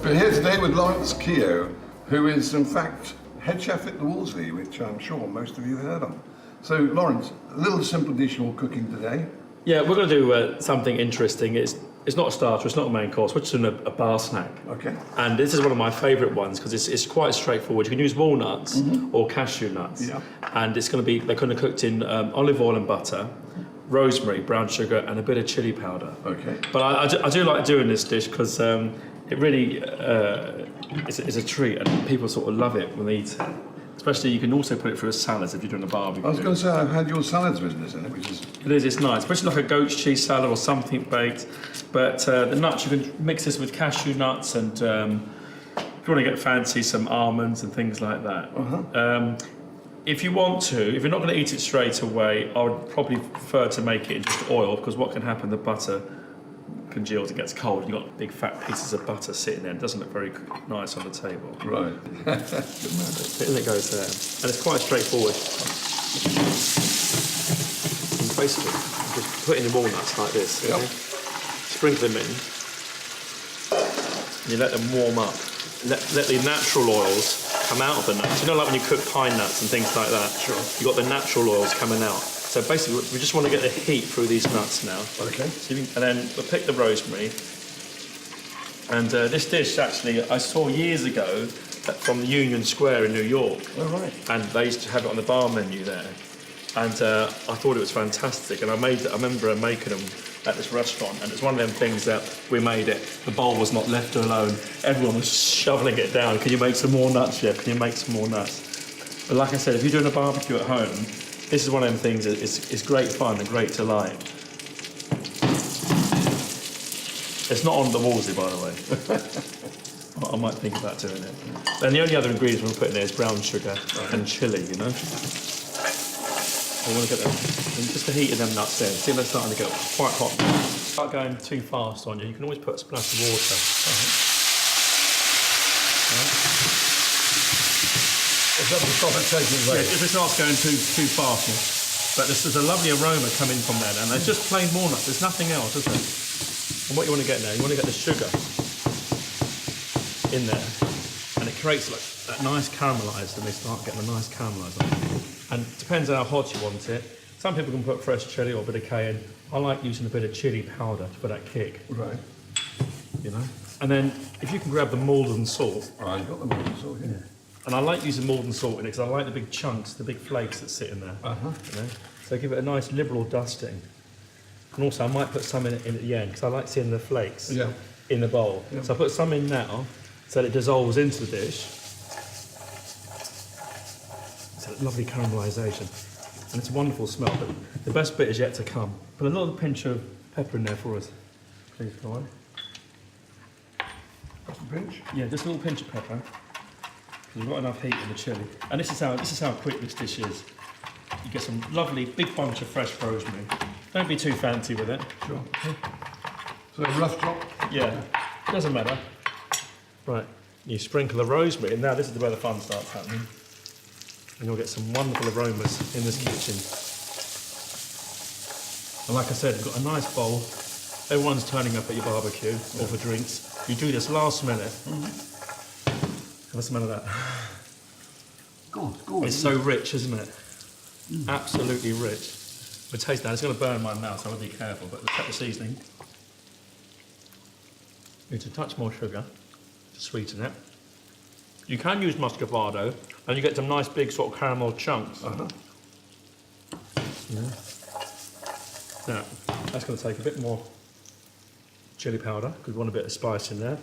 We're here today with Lawrence Keogh, who is in fact head chef at the Wolseley, which I'm sure most of you have heard of. So Lawrence, a little simple dish you're cooking today. Yeah, we're going to do something interesting. It's not a starter, it's not a main course, we're just doing a bar snack. Okay. And this is one of my favourite ones because it's quite straightforward. You can use walnuts or cashew nuts. Yeah. And it's going to be, they're kind of cooked in olive oil and butter, rosemary, brown sugar and a bit of chilli powder. Okay. But I do like doing this dish because it really is a treat and people sort of love it when they eat it. Especially you can also put it through a salad if you're doing a barbecue. I was going to say, I've had your salads business in it, which is... It's nice, especially like a goat's cheese salad or something baked. But the nuts, you can mix this with cashew nuts and if you want to get fancy, some almonds and things like that. If you want to, if you're not going to eat it straight away, I would probably prefer to make it in just oil because what can happen, the butter congeals, it gets cold, you've got big fat pieces of butter sitting there. It doesn't look very nice on the table. Right. And it goes there. And it's quite straightforward. And basically, just put in the walnuts like this. Yep. Okay? Sprinkle them in. And you let them warm up. Let the natural oils come out of the nuts. You know, like when you cook pine nuts and things like that? Sure. You've got the natural oils coming out. So basically, we just want to get the heat through these nuts now. Okay. So and then we'll pick the rosemary. And this dish, actually, I saw years ago from the Union Square in New York. Oh, right. And they used to have it on the bar menu there. And I thought it was fantastic. And I remember making them at this restaurant. And it's one of them things that we made it. The bowl was not left alone. Everyone was shoveling it down. Can you make some more nuts, Chef? Can you make some more nuts? But like I said, if you're doing a barbecue at home, this is one of them things that it's great fun and great to like. It's not on the Wolseley, by the way. I might think about doing it. And the only other ingredients we're putting in there is brown sugar and chilli, you know. I want to get them, just the heat of them nuts in. See, they're starting to get quite hot. Start going too fast on you. You can always put a splash of water. Is that to stop it taking away? Yeah, if it starts going too fast, but there's a lovely aroma coming from there, and it's just plain walnuts. There's nothing else, is there? And what you want to get now, you want to get the sugar in there, and it creates like that nice caramelised, and they start getting a nice caramelised. And it depends on how hot you want it. Some people can put fresh chilli or a bit of cayenne. I like using a bit of chilli powder for that kick. Right. You know. And then if you can grab the Maldon Salt. Oh, you've got the Maldon Salt here. And I like using Maldon Salt in it because I like the big chunks, the big flakes that sit in there. You know? So give it a nice liberal dusting. And also I might put some in at the end because I like seeing the flakes in the bowl. Yeah. So I put some in now so that it dissolves into the dish. It's a lovely caramelisation. And it's a wonderful smell, but the best bit is yet to come. Put a little pinch of pepper in there for us. Please, go on. Just a pinch? Yeah, just a little pinch of pepper. Because we've got enough heat in the chilli. And this is how quick this dish is. You get some lovely big bunch of fresh rosemary. Don't be too fancy with it. Sure. So a rough chop? Yeah, doesn't matter. Right, you sprinkle the rosemary, and now this is where the fun starts happening. And you'll get some wonderful aromas in this kitchen. And like I said, you've got a nice bowl. Everyone's turning up at your barbecue or for drinks. You do this last minute. Have a smell of that. God. It's so rich, isn't it? Absolutely rich. But taste that, it's going to burn my mouth, so I'll be careful. But let's check the seasoning. It's a touch more sugar to sweeten it. You can use muscovado, and you get some nice big sort of caramel chunks. Yeah. Now, that's going to take a bit more chilli powder, because we want a bit of spice in there.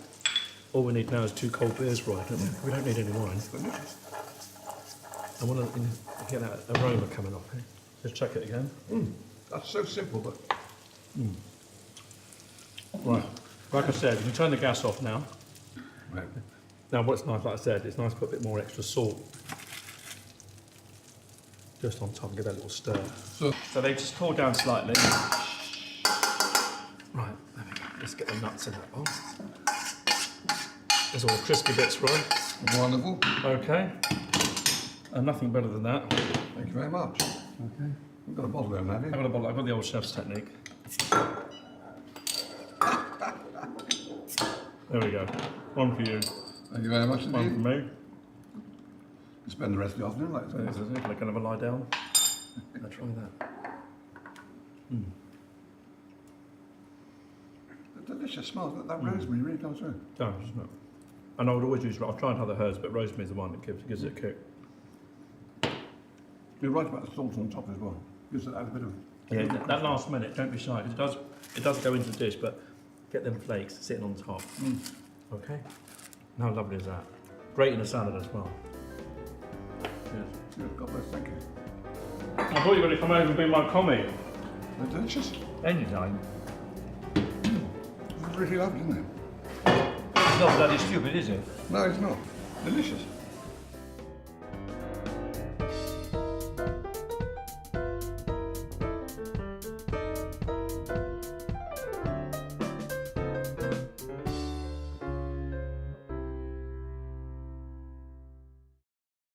All we need now is 2 cold beers, Roy, don't we? We don't need any wine. I want to get that aroma coming off here. Just check it again. That's so simple, but... Right, like I said, you can turn the gas off now. Right. Now what's nice, like I said, it's nice to put a bit more extra salt just on top and give that a little stir. So they just cool down slightly. Right, there we go. Let's get the nuts in that bowl. There's all the crispy bits, right? Wonderful. Okay. And nothing better than that. Thank you very much. Okay. You've got a bottle there, have you? I've got the old chef's technique. There we go. One for you, Thank you very much one for indeed. me. You spend the rest of the afternoon like This this. is it. Can I have a lie down? I'll try that. The delicious smell, that rosemary really comes through. No, it's not. And I would always use, I've tried other herbs, but rosemary is the one that gives it a kick. You're right about the salt on top as well. Gives it that bit of... Yeah, that last minute, don't be shy, 'cause it does go into the dish, but get them flakes sitting on top. Okay. And how lovely is that? Great in a salad as well. Yes. Good, God bless, thank you. I thought you were going to come over and be my commie. They're delicious. Anytime. It's really lovely, isn't it? It's not bloody stupid, is it? No, it's not. Delicious.